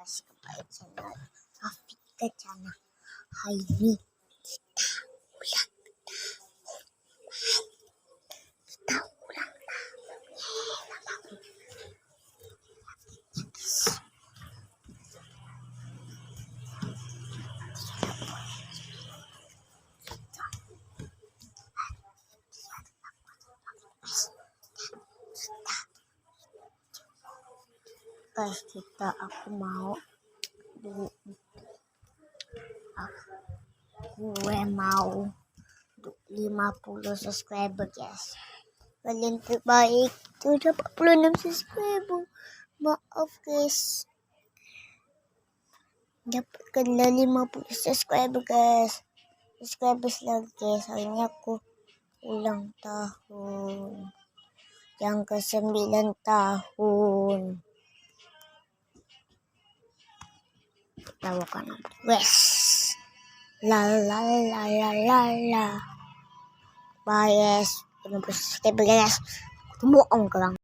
kasih kepada channel Afika Channel. Hari ini kita ulang tahun. Guys, aku mau 50 subscriber, guys. Kalian terbaik. Sudah 46 subscriber. Maaf, guys. Dapatkanlah 50 subscriber, guys. Subscribers lagi, guys. Hari ini aku ulang tahun. Yang ke-9 tahun. Tawakan aku, guys. La la la la la la. Bye, guys. 50 subscriber, guys. Bohong ka lang.